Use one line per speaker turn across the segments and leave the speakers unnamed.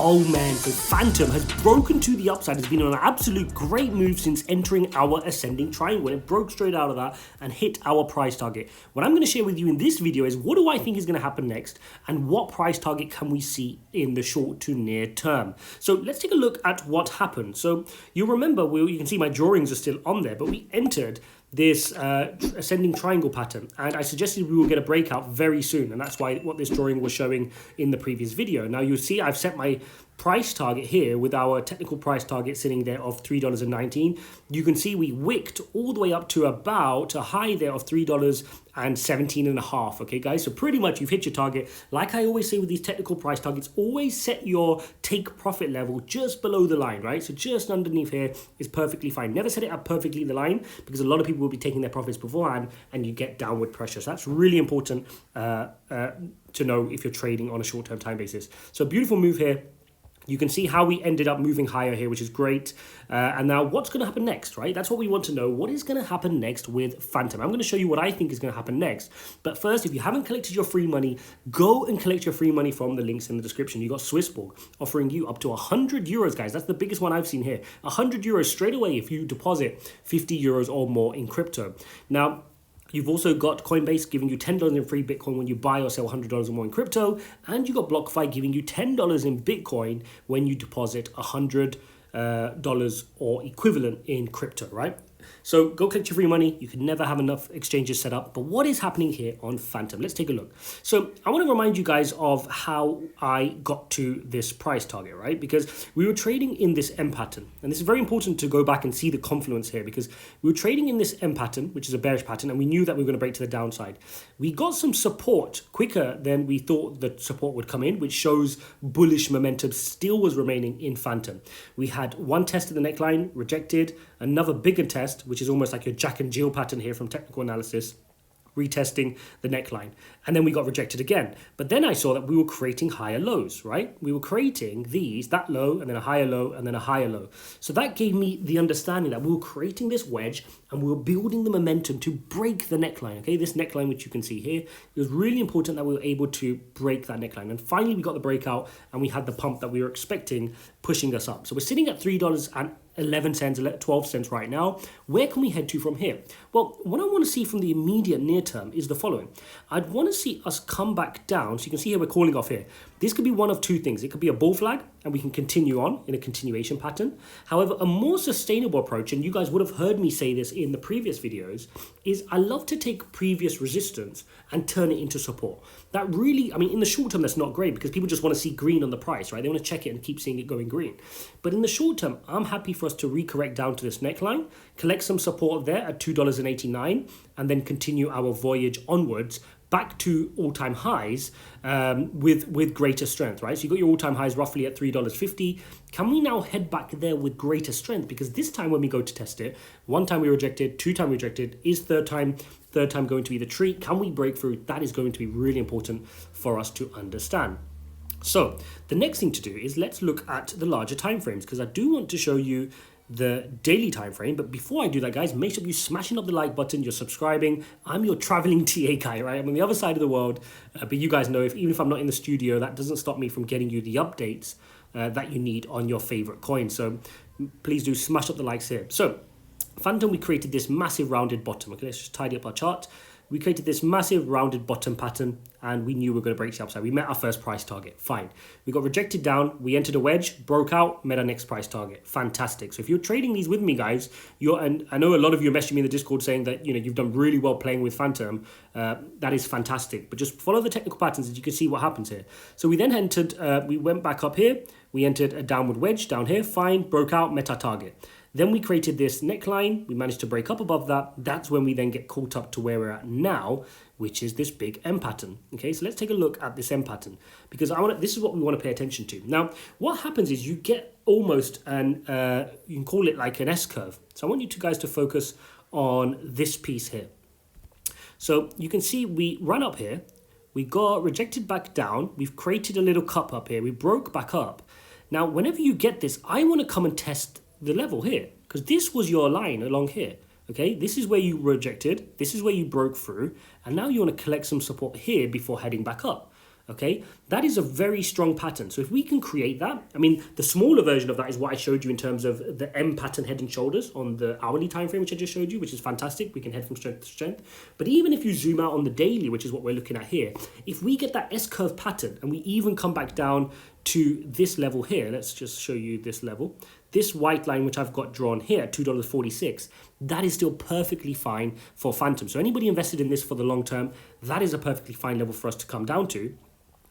Oh man, so Phantom has broken to the upside. It's been on an absolute great move since entering our ascending triangle. It broke straight out of that and hit our price target. What I'm going to share with you in this video is what do I think is going to happen next and what price target can we see in the short to near term. So let's take a look at what happened. So you'll remember, you can see my drawings are still on there, but we entered this ascending triangle pattern, and I suggested we will get a breakout very soon, and that's why what this drawing was showing in the previous video. Now you'll see I've set my price target here with our technical price target sitting there of $3.19. You can see we wicked all the way up to about a high there of $3.17.5. Okay guys, so pretty much you've hit your target. Like I always say with these technical price targets, always set your take profit level just below the line, right? So just underneath here is perfectly fine. Never set it up perfectly the line, because a lot of people will be taking their profits beforehand and you get downward pressure. So that's really important to know if you're trading on a short-term time basis. So beautiful move here. You can see how we ended up moving higher here, which is great. And now what's going to happen next, right? That's what we want to know. What is going to happen next with Phantom? I'm going to show you what I think is going to happen next. But first, if you haven't collected your free money, go and collect your free money from the links in the description. You got Swissborg offering you up to 100 euros, guys. That's the biggest one I've seen here. 100 euros straight away if you deposit 50 euros or more in crypto. Now, you've also got Coinbase giving you $10 in free Bitcoin when you buy or sell $100 or more in crypto. And you got BlockFi giving you $10 in Bitcoin when you deposit $100 or equivalent in crypto, right? So go collect your free money. You can never have enough exchanges set up. But what is happening here on Phantom? Let's take a look. So I want to remind you guys of how I got to this price target, right? Because we were trading in this M pattern. And this is very important to go back and see the confluence here, because we were trading in this M pattern, which is a bearish pattern, and we knew that we were going to break to the downside. We got some support quicker than we thought the support would come in, which shows bullish momentum still was remaining in Phantom. We had one test at the neckline, rejected, another bigger test, which is almost like your Jack and Jill pattern here from technical analysis, retesting the neckline. And then we got rejected again. But then I saw that we were creating higher lows, right? We were creating that low, and then a higher low, and then a higher low. So that gave me the understanding that we were creating this wedge and we were building the momentum to break the neckline, okay? This neckline, which you can see here, it was really important that we were able to break that neckline. And finally, we got the breakout and we had the pump that we were expecting pushing us up. So we're sitting at $3.11, 12 cents right now. Where can we head to from here? Well, what I want to see from the immediate near term is the following. I'd want to see us come back down. So you can see here we're calling off here. This could be one of two things. It could be a bull flag and we can continue on in a continuation pattern. However, a more sustainable approach, and you guys would have heard me say this in the previous videos, is I love to take previous resistance and turn it into support. That really, I mean, in the short term, that's not great because people just want to see green on the price, right? They want to check it and keep seeing it going green. But in the short term, I'm happy for us to recorrect down to this neckline, collect some support there at $2.89, and then continue our voyage onwards back to all-time highs with greater strength, right? So you got your all-time highs roughly at $3.50. Can we now head back there with greater strength? Because this time when we go to test it, one time we rejected, two time rejected, is third time going to be the treat? Can we break through? That is going to be really important for us to understand. So the next thing to do is let's look at the larger time frames, because I do want to show you the daily time frame. But before I do that, guys, make sure you're smashing up the like button, you're subscribing. I'm your traveling TA guy, right? I'm on the other side of the world, but you guys know, even if I'm not in the studio, that doesn't stop me from getting you the updates that you need on your favorite coin. So please do smash up the likes here. So Phantom, we created this massive rounded bottom. Okay, let's just tidy up our chart. We created this massive rounded bottom pattern and we knew we were going to break the upside. We met our first price target. Fine. We got rejected down. We entered a wedge, broke out, met our next price target. Fantastic. So if you're trading these with me, guys, and I know a lot of you are messaging me in the Discord saying that, you know, you've done really well playing with Phantom. That is fantastic. But just follow the technical patterns and you can see what happens here. So we then entered, we went back up here. We entered a downward wedge down here. Fine. Broke out, met our target. Then we created this neckline. We managed to break up above that. That's when we then get caught up to where we're at now, which is this big M pattern. Okay, so let's take a look at this M pattern, because this is what we want to pay attention to. Now, what happens is you get almost you can call it like an S curve. So I want you guys to focus on this piece here. So you can see we run up here. We got rejected back down. We've created a little cup up here. We broke back up. Now, whenever you get this, I want to come and test the level here, because this was your line along here. Okay, this is where you rejected, this is where you broke through, and now you want to collect some support here before heading back up. Okay, that is a very strong pattern. So if we can create that, I mean, the smaller version of that is what I showed you in terms of the M pattern head and shoulders on the hourly time frame, which I just showed you, which is fantastic. We can head from strength to strength. But even if you zoom out on the daily, which is what we're looking at here, if we get that S curve pattern and we even come back down to this level here, let's just show you this level. This white line, which I've got drawn here, $2.46, that is still perfectly fine for Phantom. So anybody invested in this for the long term, that is a perfectly fine level for us to come down to.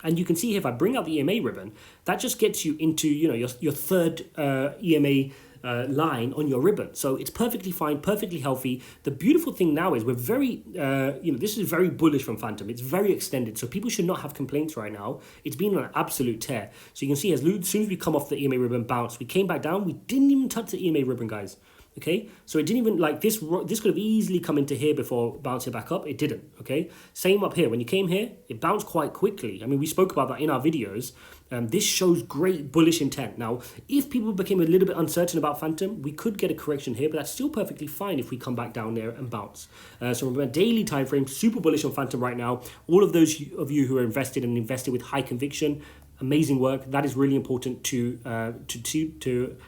And you can see here, if I bring out the EMA ribbon, that just gets you into, you know, your third EMA line on your ribbon. So it's perfectly fine, perfectly healthy. The beautiful thing now is we're very, this is very bullish from Phantom. It's very extended. So people should not have complaints right now. It's been an absolute tear. So you can see as soon as we come off the EMA ribbon bounce, we came back down. We didn't even touch the EMA ribbon, guys. Okay, so it didn't even, like, this could have easily come into here before bouncing back up. It didn't. Okay, same up here. When you came here, it bounced quite quickly. I mean, we spoke about that in our videos. This shows great bullish intent. Now, if people became a little bit uncertain about Phantom, we could get a correction here, but that's still perfectly fine if we come back down there and bounce. So remember, daily time frame, super bullish on Phantom right now. All of those of you who are invested with high conviction, amazing work. That is really important to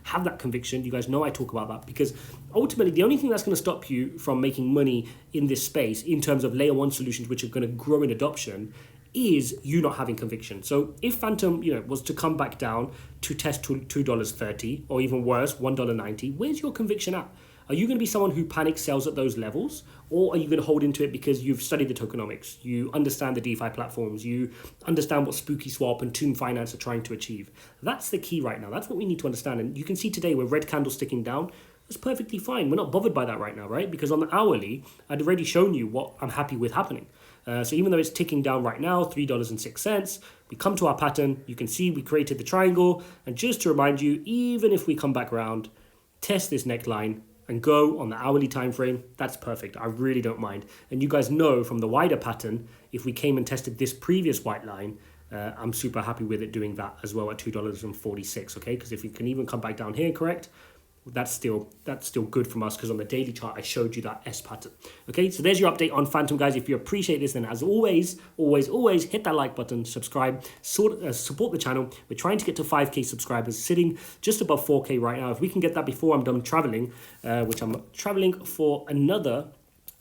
have that conviction. You guys know I talk about that, because ultimately the only thing that's going to stop you from making money in this space in terms of layer one solutions which are going to grow in adoption is you not having conviction. So if Phantom, was to come back down to test $2.30 or even worse, $1.90, where's your conviction at? Are you going to be someone who panic sells at those levels? Or are you going to hold into it because you've studied the tokenomics, you understand the DeFi platforms, you understand what Spooky Swap and Tomb Finance are trying to achieve? That's the key right now. That's what we need to understand. And you can see today with red candle sticking down, that's perfectly fine. We're not bothered by that right now, right? Because on the hourly, I'd already shown you what I'm happy with happening. So even though it's ticking down right now, $3.06, we come to our pattern. You can see we created the triangle. And just to remind you, even if we come back around, test this neckline, and go on the hourly time frame, that's perfect. I really don't mind. And you guys know from the wider pattern, if we came and tested this previous white line, I'm super happy with it doing that as well at $2.46, okay? Because if we can even come back down here, correct? That's still good from us, because on the daily chart I showed you that S pattern. Okay, so there's your update on Phantom, guys. If you appreciate this, then as always hit that like button, subscribe, support the channel. We're trying to get to 5K subscribers, sitting just above 4K right now. If we can get that before I'm done traveling, which I'm traveling for another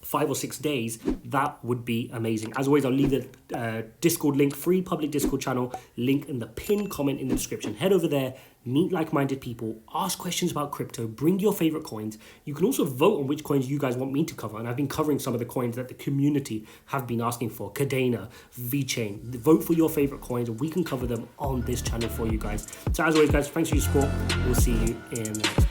5 or 6 days, that would be amazing. As always, I'll leave the Discord link, free public Discord channel link in the pinned comment in the description. Head over there, meet like-minded people, ask questions about crypto, bring your favorite coins. You can also vote on which coins you guys want me to cover, and I've been covering some of the coins that the community have been asking for. Cadena, VeChain. Vote for your favorite coins, and we can cover them on this channel for you guys. So as always, guys, thanks for your support. We'll see you in the next